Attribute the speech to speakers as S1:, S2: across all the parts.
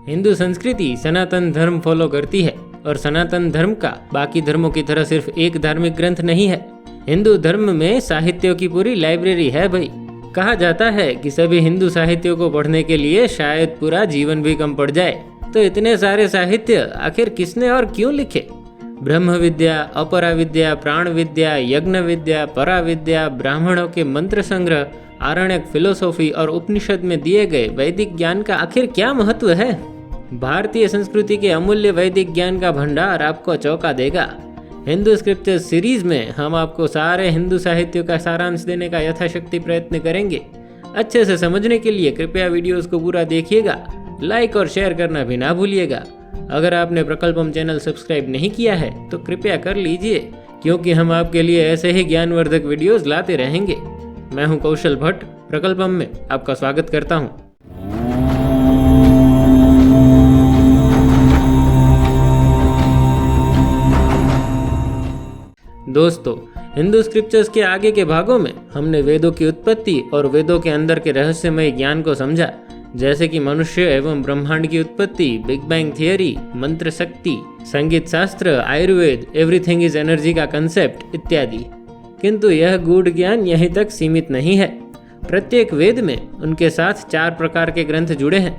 S1: हिंदू संस्कृति सनातन धर्म फॉलो करती है और सनातन धर्म का बाकी धर्मों की तरह सिर्फ एक धार्मिक ग्रंथ नहीं है। हिंदू धर्म में साहित्यों की पूरी लाइब्रेरी है भाई। कहा जाता है कि सभी हिंदू साहित्यों को पढ़ने के लिए शायद पूरा जीवन भी कम पड़ जाए। तो इतने सारे साहित्य आखिर किसने और क्यों लिखे? ब्रह्म विद्या, अपरा विद्या, प्राण विद्या, यज्ञ विद्या, परा विद्या, ब्राह्मणों के मंत्र संग्रह, आरण्यक फिलोसॉफी और उपनिषद में दिए गए वैदिक ज्ञान का आखिर क्या महत्व है? भारतीय संस्कृति के अमूल्य वैदिक ज्ञान का भंडार आपको चौंका देगा। हिंदू स्क्रिप्चर सीरीज में हम आपको सारे हिंदू साहित्य का सारांश देने का यथाशक्ति प्रयत्न करेंगे। अच्छे से समझने के लिए कृपया वीडियोस को पूरा देखिएगा, लाइक और शेयर करना भी ना भूलिएगा। अगर आपने प्रकल्पम चैनल सब्सक्राइब नहीं किया है तो कृपया कर लीजिए, क्योंकि हम आपके लिए ऐसे ही ज्ञानवर्धक वीडियोस लाते रहेंगे। मैं हूं कौशल भट्ट, प्रकल्पम में आपका स्वागत करता हूं। दोस्तों, हिंदू स्क्रिप्चर्स के आगे के भागों में हमने वेदों की उत्पत्ति और वेदों के अंदर के रहस्यमय ज्ञान को समझा, जैसे कि मनुष्य एवं ब्रह्मांड की उत्पत्ति, बिग बैंग थियरी, मंत्र शक्ति, संगीत शास्त्र, आयुर्वेद, एवरीथिंग इज एनर्जी का कंसेप्ट इत्यादि। किंतु यह गूढ़ ज्ञान यहीं तक सीमित नहीं है। प्रत्येक वेद में उनके साथ 4 प्रकार के ग्रंथ जुड़े हैं: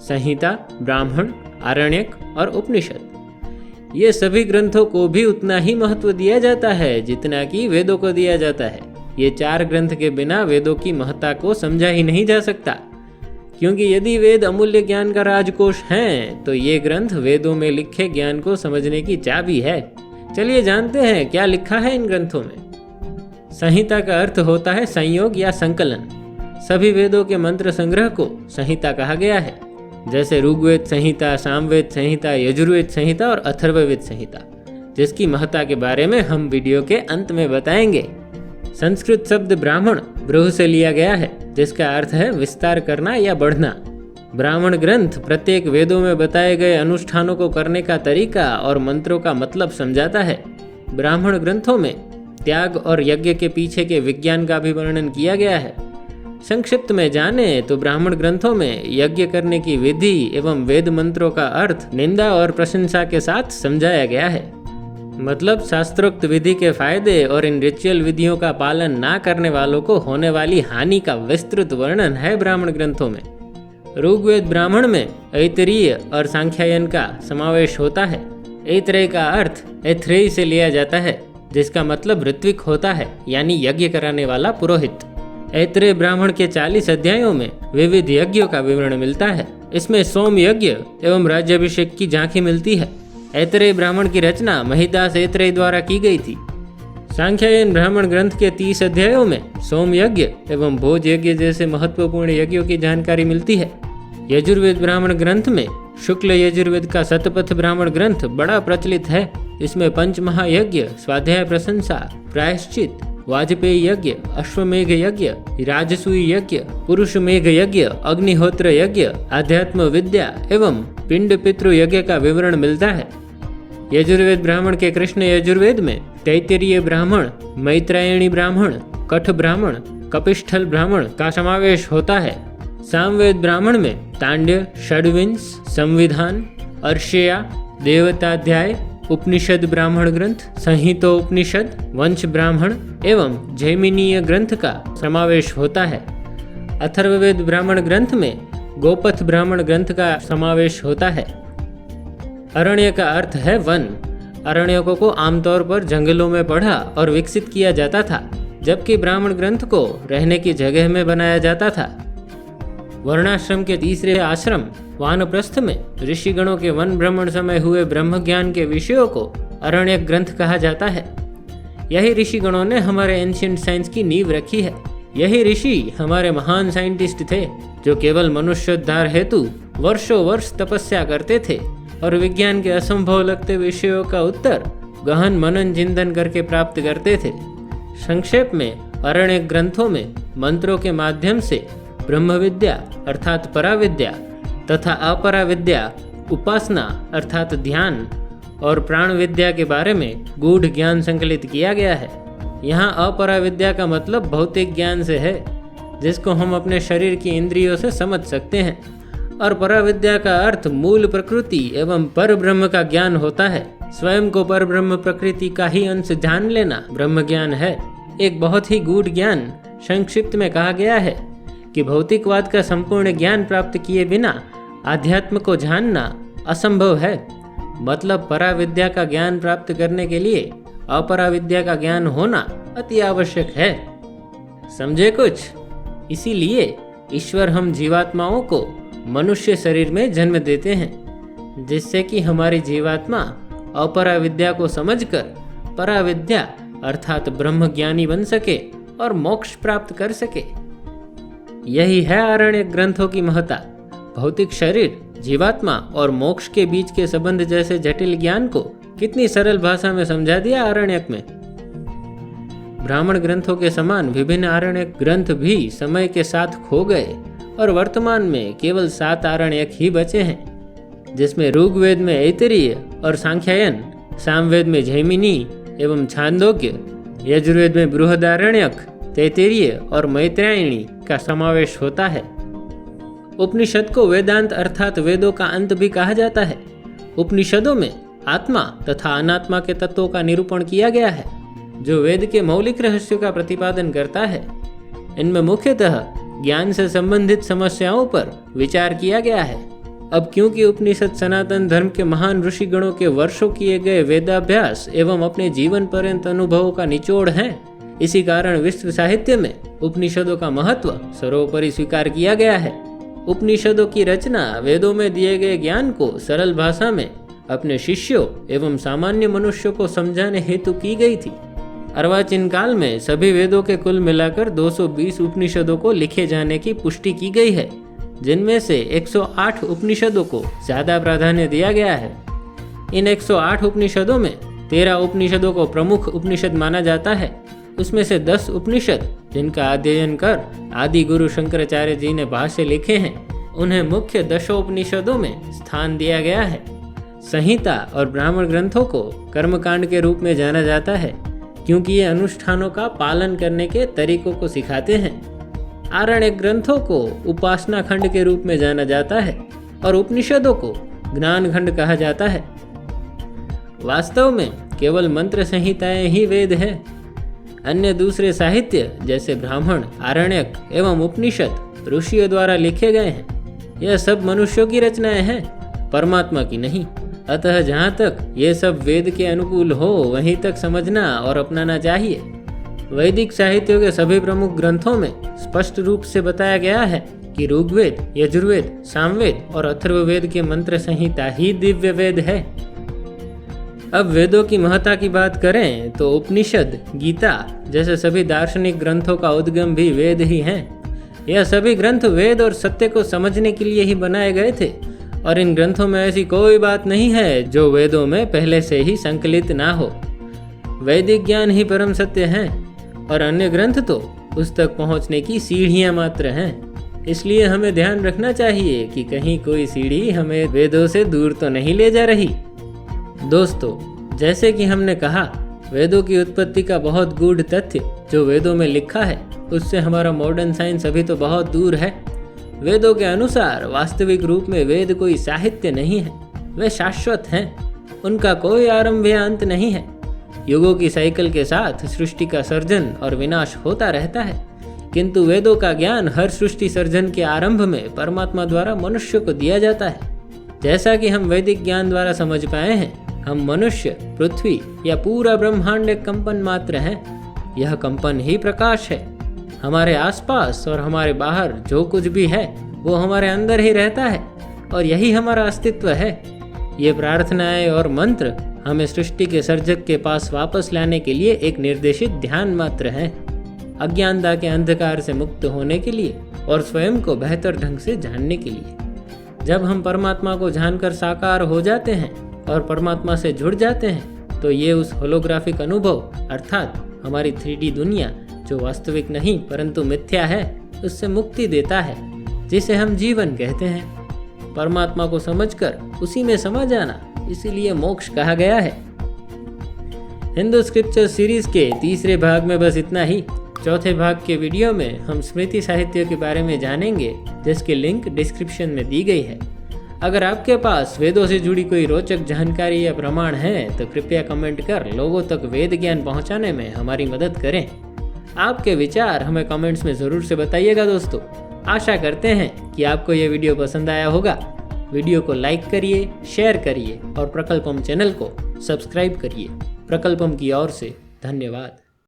S1: संहिता, ब्राह्मण, आरण्यक और उपनिषद। ये सभी ग्रंथों को भी उतना ही महत्व दिया जाता है जितना कि वेदों को दिया जाता है। ये 4 ग्रंथ के बिना वेदों की महत्ता को समझा ही नहीं जा सकता, क्योंकि यदि वेद अमूल्य ज्ञान का राजकोष हैं तो ये ग्रंथ वेदों में लिखे ज्ञान को समझने की चाबी है। चलिए जानते हैं क्या लिखा है इन ग्रंथों में। संहिता का अर्थ होता है संयोग या संकलन। सभी वेदों के मंत्र संग्रह को संहिता कहा गया है, जैसे ऋग्वेद संहिता, सामवेद संहिता, यजुर्वेद संहिता और अथर्ववेद संहिता, जिसकी महत्ता के बारे में हम वीडियो के अंत में बताएंगे। संस्कृत शब्द ब्राह्मण ब्रूह से लिया गया है, जिसका अर्थ है विस्तार करना या बढ़ना। ब्राह्मण ग्रंथ प्रत्येक वेदों में बताए गए अनुष्ठानों को करने का तरीका और मंत्रों का मतलब समझाता है। ब्राह्मण ग्रंथों में त्याग और यज्ञ के पीछे के विज्ञान का भी वर्णन किया गया है। संक्षिप्त में जाने तो ब्राह्मण ग्रंथों में यज्ञ करने की विधि एवं वेद मंत्रों का अर्थ निंदा और प्रशंसा के साथ समझाया गया है। मतलब शास्त्रोक्त विधि के फायदे और इन रिचुअल विधियों का पालन ना करने वालों को होने वाली हानि का विस्तृत वर्णन है ब्राह्मण ग्रंथों में। ऋग्वेद ब्राह्मण में ऐतरेय और सांख्यायन का समावेश होता है। ऐतरेय का अर्थ ऐथ्रेय से लिया जाता है, जिसका मतलब ऋत्विक होता है, यानी यज्ञ कराने वाला पुरोहित। ऐतरेय ब्राह्मण के 40 अध्यायों में विविध यज्ञों का विवरण मिलता है। इसमें सोम यज्ञ एवं राज्याभिषेक की झांकी मिलती है। ऐतरेय ब्राह्मण की रचना महिदास ऐतरेय द्वारा की गई थी। सांख्यायन ब्राह्मण ग्रंथ के 30 अध्यायों में सोम यज्ञ एवं भोज यज्ञ जैसे महत्वपूर्ण यज्ञों की जानकारी मिलती है। यजुर्वेद ब्राह्मण ग्रंथ में शुक्ल यजुर्वेद का शतपथ ब्राह्मण ग्रंथ बड़ा प्रचलित है। इसमें पंचमहायज्ञ, स्वाध्याय प्रशंसा, प्रायश्चित, वाजपेयी यज्ञ, अश्वमेघ यज्ञ, राजसूय यज्ञ, पुरुषमेघ यज्ञ, अग्निहोत्र यज्ञ, आध्यात्म विद्या एवं पिंड पितृ यज्ञ का विवरण मिलता है। यजुर्वेद ब्राह्मण के कृष्ण यजुर्वेद में तैत्तिरीय ब्राह्मण, मैत्रायणी ब्राह्मण, कठ ब्राह्मण, कपिष्ठल ब्राह्मण का समावेश होता है। सामवेद ब्राह्मण में तांड्य, षड्विंश, संविधान, अर्षेया, देवताध्याय, उपनिषद ब्राह्मण ग्रंथ, संहितोपनिषद, वंश ब्राह्मण एवं जैमिनीय ग्रंथ का समावेश होता है। अथर्ववेद ब्राह्मण ग्रंथ में गोपथ ब्राह्मण ग्रंथ का समावेश होता है। अरण्य का अर्थ है वन। अरण्यकों को आमतौर पर जंगलों में पढ़ा और विकसित किया जाता था, जबकि ब्राह्मण ग्रंथ को रहने की जगह में बनाया जाता था। वर्णाश्रम के तीसरे आश्रम वानप्रस्थ में ऋषिगणों के वन भ्रमण समय हुए ब्रह्म ज्ञान के विषयों को अरण्यक ग्रंथ कहा जाता है। यही ऋषिगणों ने हमारे एंशिएंट साइंस की नींव रखी है। यही ऋषि हमारे महान साइंटिस्ट थे, जो केवल मनुष्योद्धार हेतु वर्षों वर्ष तपस्या करते थे और विज्ञान के असंभव लगते विषयों का उत्तर गहन मनन चिंतन करके प्राप्त करते थे। संक्षेप में अरण्यक ग्रंथों में मंत्रों के माध्यम से ब्रह्म विद्या अर्थात पराविद्या तथा अपरा विद्या उपासना अर्थात ध्यान और प्राण विद्या के बारे में गूढ़ ज्ञान संकलित किया गया है। यहाँ अपरा विद्या का मतलब भौतिक ज्ञान से है, जिसको हम अपने शरीर की इंद्रियों से समझ सकते हैं। और पराविद्या का अर्थ मूल प्रकृति एवं पर ब्रह्म का ज्ञान होता है। स्वयं को पर ब्रह्म प्रकृति का ही अंश जान लेना ब्रह्म ज्ञान है। एक बहुत ही गूढ़ ज्ञान। संक्षिप्त में कहा गया है कि भौतिकवाद का संपूर्ण ज्ञान प्राप्त किए बिना आध्यात्म को जानना असंभव है। मतलब पराविद्या का ज्ञान प्राप्त करने के लिए अपराविद्या का ज्ञान होना अति आवश्यक है। समझे कुछ? इसीलिए ईश्वर हम जीवात्माओं को मनुष्य शरीर में जन्म देते हैं, जिससे कि हमारी जीवात्मा अपराविद्या को समझकर पराविद्या अर्थात ब्रह्म ज्ञानी बन सके और मोक्ष प्राप्त कर सके। यही है आरण्यक ग्रंथों की महत्ता। भौतिक शरीर, जीवात्मा और मोक्ष के बीच के संबंध जैसे जटिल ज्ञान को कितनी सरल भाषा में समझा दिया आरण्यक में। ब्राह्मण ग्रंथों के समान विभिन्न आरण्यक ग्रंथ भी समय के साथ खो गए और वर्तमान में केवल 7 आरण्यक ही बचे हैं, जिसमें ऋग्वेद में ऐतरेय और सांख्यायन, सामवेद में जैमिनी एवं छांदोग्य, यजुर्वेद में बृहदारण्यक, तैत्तिरीय और मैत्रायणी का समावेश होता है। उपनिषद को वेदांत अर्थात वेदों का अंत भी कहा जाता है। उपनिषदों में आत्मा तथा अनात्मा के तत्वों का निरूपण किया गया है, जो वेद के मौलिक रहस्यों का प्रतिपादन करता है। इनमें मुख्यतः ज्ञान से संबंधित समस्याओं पर विचार किया गया है। अब क्योंकि उपनिषद सनातन धर्म के महान ऋषिगणों के वर्षों किए गए वेदाभ्यास एवं अपने जीवन पर्यंत अनुभवों का निचोड़ है, इसी कारण विश्व साहित्य में उपनिषदों का महत्व सर्वोपरि स्वीकार किया गया है। उपनिषदों की रचना वेदों में दिए गए ज्ञान को सरल भाषा में अपने शिष्यों एवं सामान्य मनुष्यों को समझाने हेतु की गई थी। अर्वाचीन काल में सभी वेदों के कुल मिलाकर 220 उपनिषदों को लिखे जाने की पुष्टि की गई है, जिनमें से 108 उपनिषदों को ज्यादा प्राधान्य दिया गया है। इन 108 उपनिषदों में 13 उपनिषदों को प्रमुख उपनिषद माना जाता है। उसमें से 10 उपनिषद जिनका अध्ययन कर आदि गुरु शंकराचार्य जी ने भाष्य लिखे हैं, उन्हें मुख्य दशोपनिषदों में स्थान दिया गया है। संहिता और ब्राह्मण ग्रंथों को कर्मकांड के रूप में जाना जाता है, क्योंकि ये अनुष्ठानों का पालन करने के तरीकों को सिखाते हैं। आरण्यक ग्रंथों को उपासना खंड के रूप में जाना जाता है और उपनिषदों को ज्ञान खंड कहा जाता है। वास्तव में केवल मंत्र संहिताएं ही वेद है। अन्य दूसरे साहित्य जैसे ब्राह्मण, आरण्यक एवं उपनिषद ऋषियों द्वारा लिखे गए हैं। यह सब मनुष्यों की रचनाएं हैं, परमात्मा की नहीं। अतः जहाँ तक ये सब वेद के अनुकूल हो वहीं तक समझना और अपनाना चाहिए। वैदिक साहित्यों के सभी प्रमुख ग्रंथों में स्पष्ट रूप से बताया गया है कि ऋग्वेद, यजुर्वेद, सामवेद और अथर्ववेद के मंत्र संहिता ही दिव्य वेद है। अब वेदों की महत्ता की बात करें तो उपनिषद, गीता जैसे सभी दार्शनिक ग्रंथों का उद्गम भी वेद ही हैं। यह सभी ग्रंथ वेद और सत्य को समझने के लिए ही बनाए गए थे और इन ग्रंथों में ऐसी कोई बात नहीं है जो वेदों में पहले से ही संकलित ना हो। वैदिक ज्ञान ही परम सत्य है और अन्य ग्रंथ तो उस तक पहुंचने की सीढ़ियां मात्र हैं। इसलिए हमें ध्यान रखना चाहिए कि कहीं कोई सीढ़ी हमें वेदों से दूर तो नहीं ले जा रही। दोस्तों, जैसे कि हमने कहा, वेदों की उत्पत्ति का बहुत गूढ़ तथ्य जो वेदों में लिखा है उससे हमारा मॉडर्न साइंस अभी तो बहुत दूर है। वेदों के अनुसार वास्तविक रूप में वेद कोई साहित्य नहीं है, वे शाश्वत हैं। उनका कोई आरंभ या अंत नहीं है। युगों की साइकिल के साथ सृष्टि का सर्जन और विनाश होता रहता है, किंतु वेदों का ज्ञान हर सृष्टि सर्जन के आरंभ में परमात्मा द्वारा मनुष्य को दिया जाता है। जैसा कि हम वैदिक ज्ञान द्वारा समझ पाए हैं, हम मनुष्य, पृथ्वी या पूरा ब्रह्मांड एक कंपन मात्र है। यह कंपन ही प्रकाश है। हमारे आसपास और हमारे बाहर जो कुछ भी है वो हमारे अंदर ही रहता है और यही हमारा अस्तित्व है। ये प्रार्थनाएं और मंत्र हमें सृष्टि के सर्जक के पास वापस लाने के लिए एक निर्देशित ध्यान मात्र है, अज्ञानता के अंधकार से मुक्त होने के लिए और स्वयं को बेहतर ढंग से जानने के लिए। जब हम परमात्मा को जानकर साकार हो जाते हैं और परमात्मा से जुड़ जाते हैं तो ये उस होलोग्राफिक अनुभव अर्थात हमारी 3D दुनिया जो वास्तविक नहीं परंतु मिथ्या है उससे मुक्ति देता है, जिसे हम जीवन कहते हैं। परमात्मा को समझकर उसी में समा जाना, इसीलिए मोक्ष कहा गया है। हिंदू स्क्रिप्चर सीरीज के तीसरे भाग में बस इतना ही। चौथे भाग के वीडियो में हम स्मृति साहित्य के बारे में जानेंगे, जिसकी लिंक डिस्क्रिप्शन में दी गई है। अगर आपके पास वेदों से जुड़ी कोई रोचक जानकारी या प्रमाण है तो कृपया कमेंट कर लोगों तक वेद ज्ञान पहुंचाने में हमारी मदद करें। आपके विचार हमें कमेंट्स में ज़रूर से बताइएगा दोस्तों। आशा करते हैं कि आपको ये वीडियो पसंद आया होगा। वीडियो को लाइक करिए, शेयर करिए और प्रकल्पम चैनल को सब्सक्राइब करिए। प्रकल्पम की ओर से धन्यवाद।